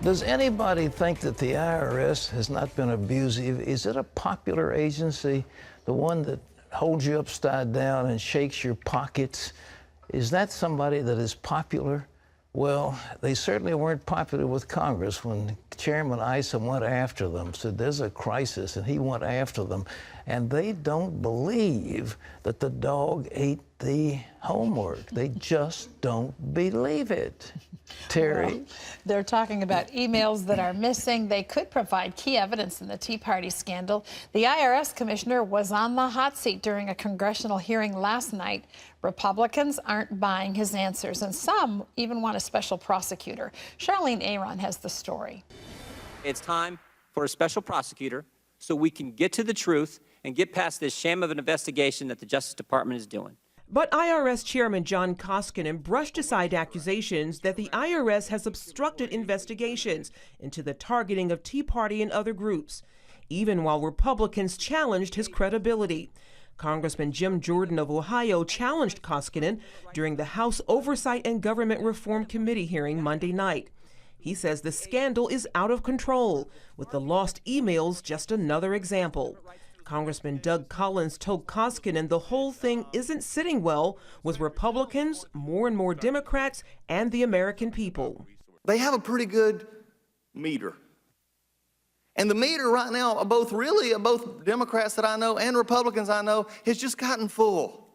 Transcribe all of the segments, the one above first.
Does anybody think that the IRS has not been abusive? Is it a popular agency, the one that holds you upside down and shakes your pockets? Is that somebody that is popular? Well, they certainly weren't popular with Congress when Chairman Issa went after them, said there's a crisis, and he went after them. And they don't believe that the dog ate the homework. They just don't believe it. Terry? Well, they're talking about emails that are missing. They could provide key evidence in the Tea Party scandal. The IRS commissioner was on the hot seat during a congressional hearing last night. Republicans aren't buying his answers, and some even want a special prosecutor. Charlene Aaron has the story. It's time for a special prosecutor so we can get to the truth and get past this sham of an investigation that the Justice Department is doing. But IRS Chairman John Koskinen brushed aside accusations that the IRS has obstructed investigations into the targeting of Tea Party and other groups, even while Republicans challenged his credibility. Congressman Jim Jordan of Ohio challenged Koskinen during the House Oversight and Government Reform Committee hearing Monday night. He says the scandal is out of control, with the lost emails just another example. Congressman Doug Collins told Koskinen the whole thing isn't sitting well with Republicans, more and more Democrats, and the American people. They have a pretty good meter. And the meter right now of both Democrats that I know and Republicans I know has just gotten full.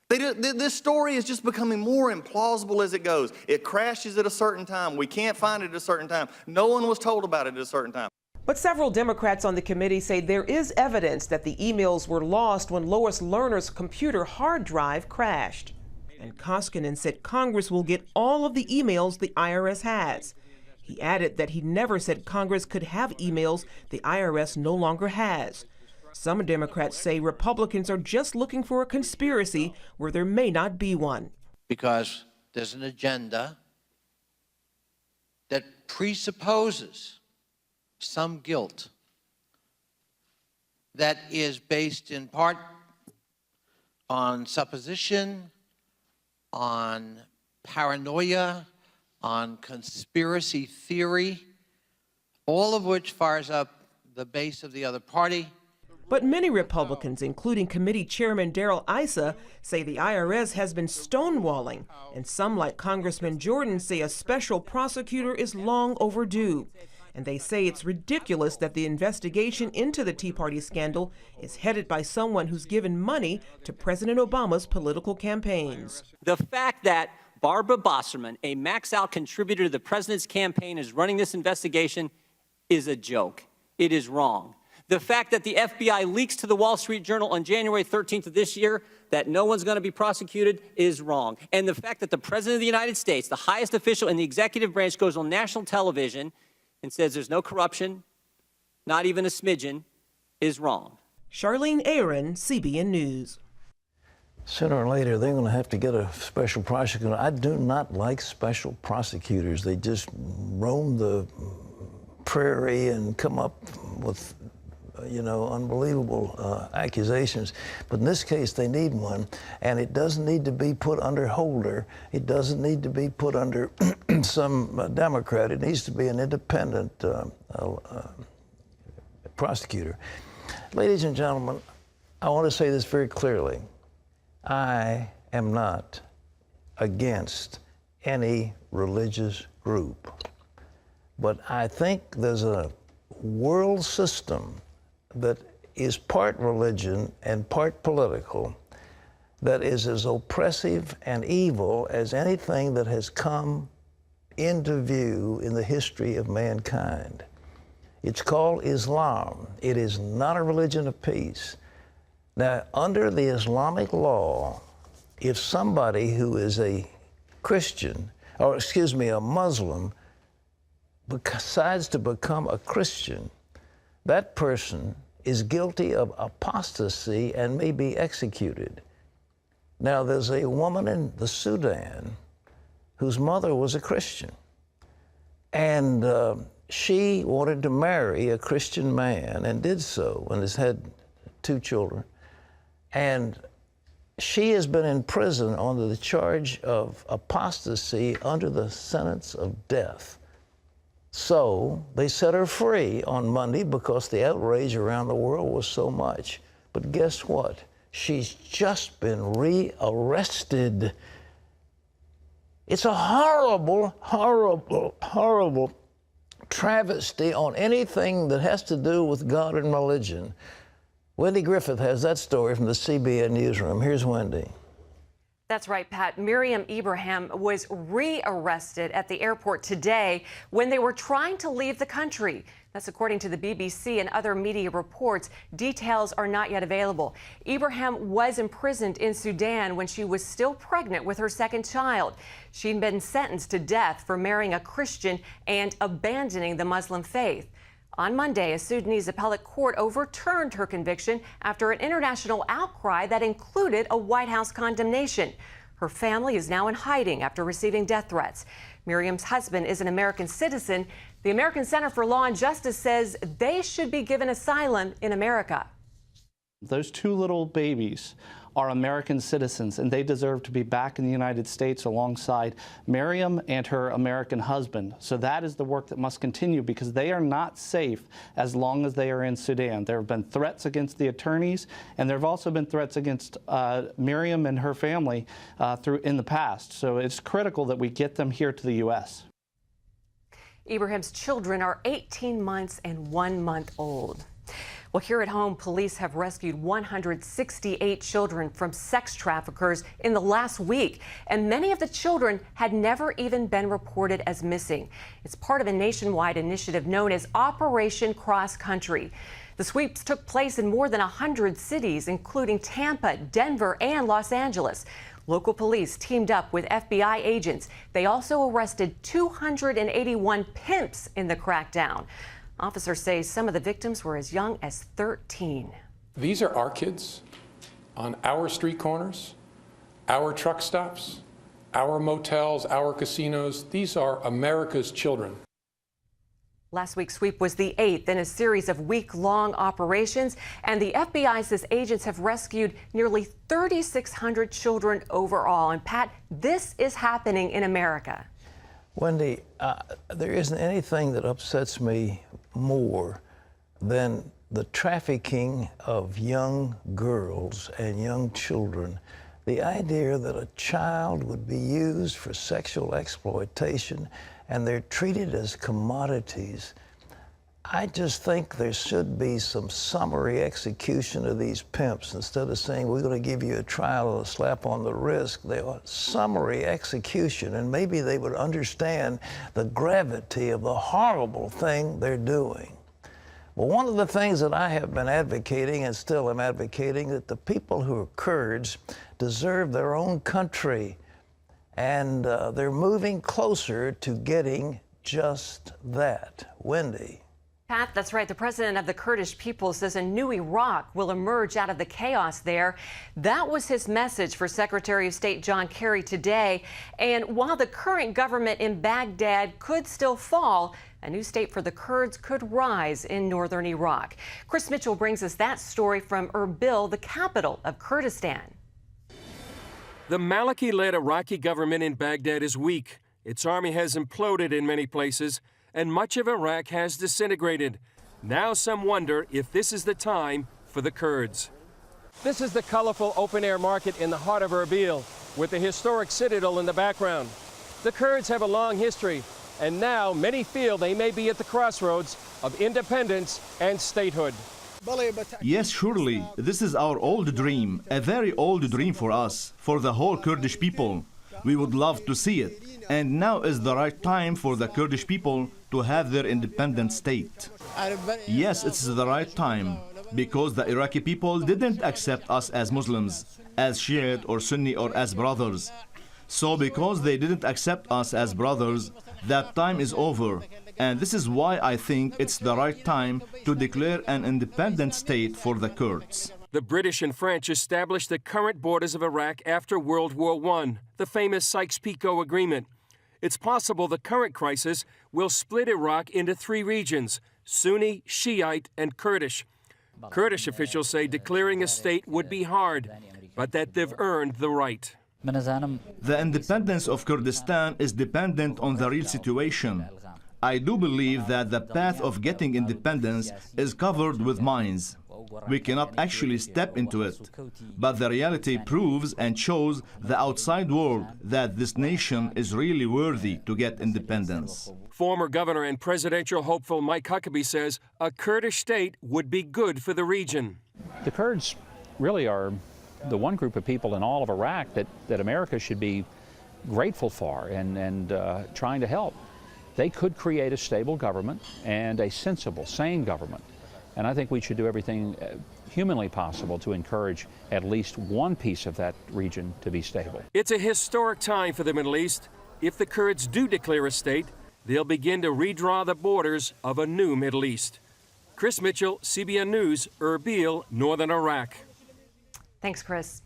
This story is just becoming more implausible as it goes. It crashes at a certain time. We can't find it at a certain time. No one was told about it at a certain time. But several Democrats on the committee say there is evidence that the emails were lost when Lois Lerner's computer hard drive crashed. And Koskinen said Congress will get all of the emails the IRS has. He added that he never said Congress could have emails the IRS no longer has. Some Democrats say Republicans are just looking for a conspiracy where there may not be one. Because there's an agenda that presupposes some guilt that is based in part on supposition, on paranoia, on conspiracy theory, all of which fires up the base of the other party. But many Republicans, including committee chairman Darrell Issa, say the IRS has been stonewalling, and some, like Congressman Jordan, say a special prosecutor is long overdue. And they say it's ridiculous that the investigation into the Tea Party scandal is headed by someone who's given money to President Obama's political campaigns. The fact that Barbara Bosserman, a max-out contributor to the president's campaign, is running this investigation is a joke. It is wrong. The fact that the FBI leaks to the Wall Street Journal on January 13th of this year that no one's going to be prosecuted is wrong. And the fact that the President of the United States, the highest official in the executive branch, goes on national television and says there's no corruption, not even a smidgen, is wrong. Charlene Aaron, CBN News. Sooner or later, they're going to have to get a special prosecutor. I do not like special prosecutors. They just roam the prairie and come up with, unbelievable accusations. But in this case, they need one, and it doesn't need to be put under Holder. It doesn't need to be put under some Democrat. It needs to be an independent prosecutor. Ladies and gentlemen, I want to say this very clearly. I am not against any religious group, but I think there's a world system that is part religion and part political that is as oppressive and evil as anything that has come into view in the history of mankind. It's called Islam. It is not a religion of peace. Now, under the Islamic law, if somebody who is a Christian, or excuse me, a Muslim, decides to become a Christian, that person is guilty of apostasy and may be executed. Now, there's a woman in the Sudan whose mother was a Christian, and she wanted to marry a Christian man and did so and has had 2 children. And she has been in prison under the charge of apostasy under the sentence of death. So they set her free on Monday because the outrage around the world was so much. But guess what? She's just been rearrested. It's a horrible, horrible, horrible travesty on anything that has to do with God and religion. Wendy Griffith has that story from the CBN newsroom. Here's Wendy. That's right, Pat. Miriam Ibrahim was rearrested at the airport today when they were trying to leave the country. That's according to the BBC and other media reports. Details are not yet available. Ibrahim was imprisoned in Sudan when she was still pregnant with her second child. She'd been sentenced to death for marrying a Christian and abandoning the Muslim faith. On Monday, a Sudanese appellate court overturned her conviction after an international outcry that included a White House condemnation. Her family is now in hiding after receiving death threats. Miriam's husband is an American citizen. The American Center for Law and Justice says they should be given asylum in America. Those two little babies are American citizens, and they deserve to be back in the United States alongside Miriam and her American husband. So that is the work that must continue, because they are not safe as long as they are in Sudan. There have been threats against the attorneys, and there have also been threats against Miriam and her family in the past. So it's critical that we get them here to the U.S. Ibrahim's children are 18 months and 1 month old. Well, here at home, police have rescued 168 children from sex traffickers in the last week, and many of the children had never even been reported as missing. It's part of a nationwide initiative known as Operation Cross Country. The sweeps took place in more than 100 cities, including Tampa, Denver, and Los Angeles. Local police teamed up with FBI agents. They also arrested 281 pimps in the crackdown. Officers say some of the victims were as young as 13. These are our kids on our street corners, our truck stops, our motels, our casinos. These are America's children. Last week's sweep was the 8th in a series of week-long operations, and the FBI says agents have rescued nearly 3,600 children overall. And Pat, this is happening in America. Wendy, there isn't anything that upsets me more than the trafficking of young girls and young children. The idea that a child would be used for sexual exploitation and they're treated as commodities. I just think there should be some summary execution of these pimps. Instead of saying, we're going to give you a trial or a slap on the wrist, they are summary execution, and maybe they would understand the gravity of the horrible thing they're doing. Well, one of the things that I have been advocating and still am advocating, that the people who are Kurds deserve their own country, and they're moving closer to getting just that. Wendy. Pat, that's right. The president of the Kurdish people says a new Iraq will emerge out of the chaos there. That was his message for Secretary of State John Kerry today. And while the current government in Baghdad could still fall, a new state for the Kurds could rise in northern Iraq. Chris Mitchell brings us that story from Erbil, the capital of Kurdistan. The Maliki-led Iraqi government in Baghdad is weak. Its army has imploded in many places, and much of Iraq has disintegrated. Now some wonder if this is the time for the Kurds. This is the colorful open-air market in the heart of Erbil, with the historic citadel in the background. The Kurds have a long history, and now many feel they may be at the crossroads of independence and statehood. Yes, surely. This is our old dream, a very old dream for us, for the whole Kurdish people. We would love to see it. And now is the right time for the Kurdish people to have their independent state. Yes, it's the right time, because the Iraqi people didn't accept us as Muslims, as Shiite or Sunni or as brothers. So because they didn't accept us as brothers, that time is over. And this is why I think it's the right time to declare an independent state for the Kurds. The British and French established the current borders of Iraq after World War I, the famous Sykes-Picot Agreement. It's possible the current crisis will split Iraq into 3 regions: Sunni, Shiite, and Kurdish. Kurdish officials say declaring a state would be hard, but that they've earned the right. The independence of Kurdistan is dependent on the real situation. I do believe that the path of getting independence is covered with mines. We cannot actually step into it. But the reality proves and shows the outside world that this nation is really worthy to get independence. Former governor and presidential hopeful Mike Huckabee says a Kurdish state would be good for the region. The Kurds really are the one group of people in all of Iraq that America should be grateful for and trying to help. They could create a stable government and a sensible, sane government. And I think we should do everything humanly possible to encourage at least one piece of that region to be stable. It's a historic time for the Middle East. If the Kurds do declare a state, they'll begin to redraw the borders of a new Middle East. Chris Mitchell, CBN News, Erbil, Northern Iraq. Thanks, Chris.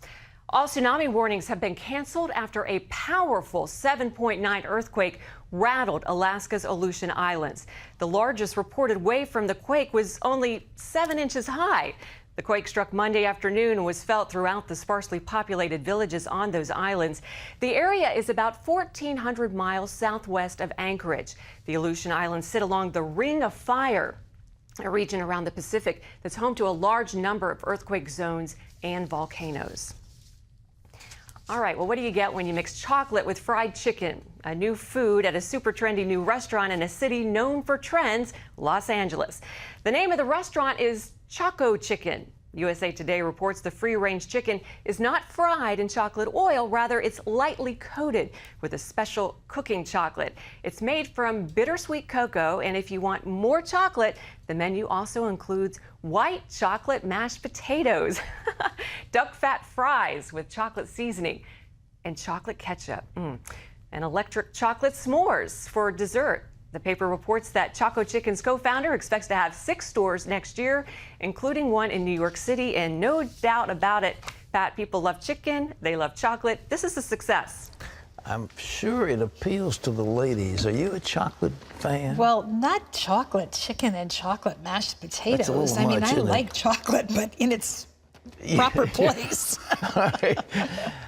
All tsunami warnings have been canceled after a powerful 7.9 earthquake rattled Alaska's Aleutian Islands. The largest reported wave from the quake was only 7 inches high. The quake struck Monday afternoon and was felt throughout the sparsely populated villages on those islands. The area is about 1,400 miles southwest of Anchorage. The Aleutian Islands sit along the Ring of Fire, a region around the Pacific that's home to a large number of earthquake zones and volcanoes. All right, well, what do you get when you mix chocolate with fried chicken? A new food at a super trendy new restaurant in a city known for trends, Los Angeles. The name of the restaurant is Choco Chicken. USA Today reports the free-range chicken is not fried in chocolate oil, rather it's lightly coated with a special cooking chocolate. It's made from bittersweet cocoa, and if you want more chocolate, the menu also includes white chocolate mashed potatoes, duck fat fries with chocolate seasoning, and chocolate ketchup, and electric chocolate s'mores for dessert. The paper reports that Choco Chicken's co-founder expects to have 6 stores next year, including one in New York City. And no doubt about it, Pat, people love chicken, they love chocolate. This is a success. I'm sure it appeals to the ladies. Are you a chocolate fan? Well, not chocolate chicken and chocolate mashed potatoes. That's a little I mean, much, I isn't like it? chocolate, but in its proper place. All right.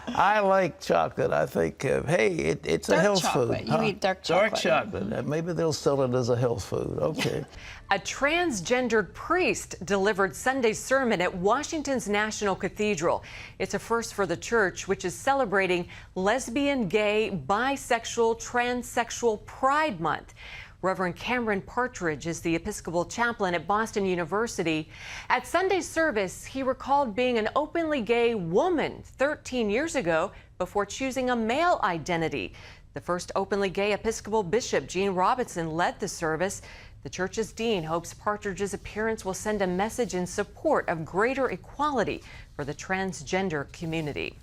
I like chocolate. I think, hey, it's Dark a health chocolate. food. You eat dark chocolate. Dark chocolate. Maybe they'll sell it as a health food. Okay. A transgendered priest delivered Sunday's sermon at Washington's National Cathedral. It's a first for the church, which is celebrating lesbian, gay, bisexual, transsexual Pride Month. Reverend Cameron Partridge is the Episcopal chaplain at Boston University. At Sunday's service, he recalled being an openly gay woman 13 years ago before choosing a male identity. The first openly gay Episcopal bishop, Gene Robinson, led the service. The church's dean hopes Partridge's appearance will send a message in support of greater equality for the transgender community.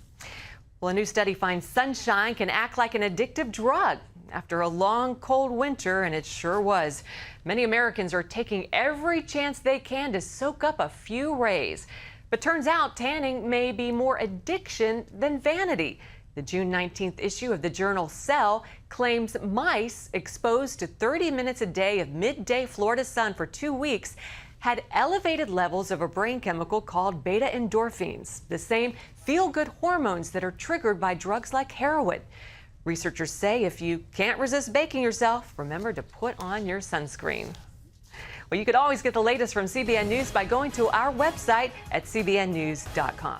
Well, a new study finds sunshine can act like an addictive drug. After a long, cold winter, and it sure was, many Americans are taking every chance they can to soak up a few rays. But turns out tanning may be more addiction than vanity. The June 19th issue of the journal Cell claims mice exposed to 30 minutes a day of midday Florida sun for 2 weeks had elevated levels of a brain chemical called beta endorphins, the same feel-good hormones that are triggered by drugs like heroin. Researchers say if you can't resist baking yourself, remember to put on your sunscreen. Well, you could always get the latest from CBN News by going to our website at cbnnews.com.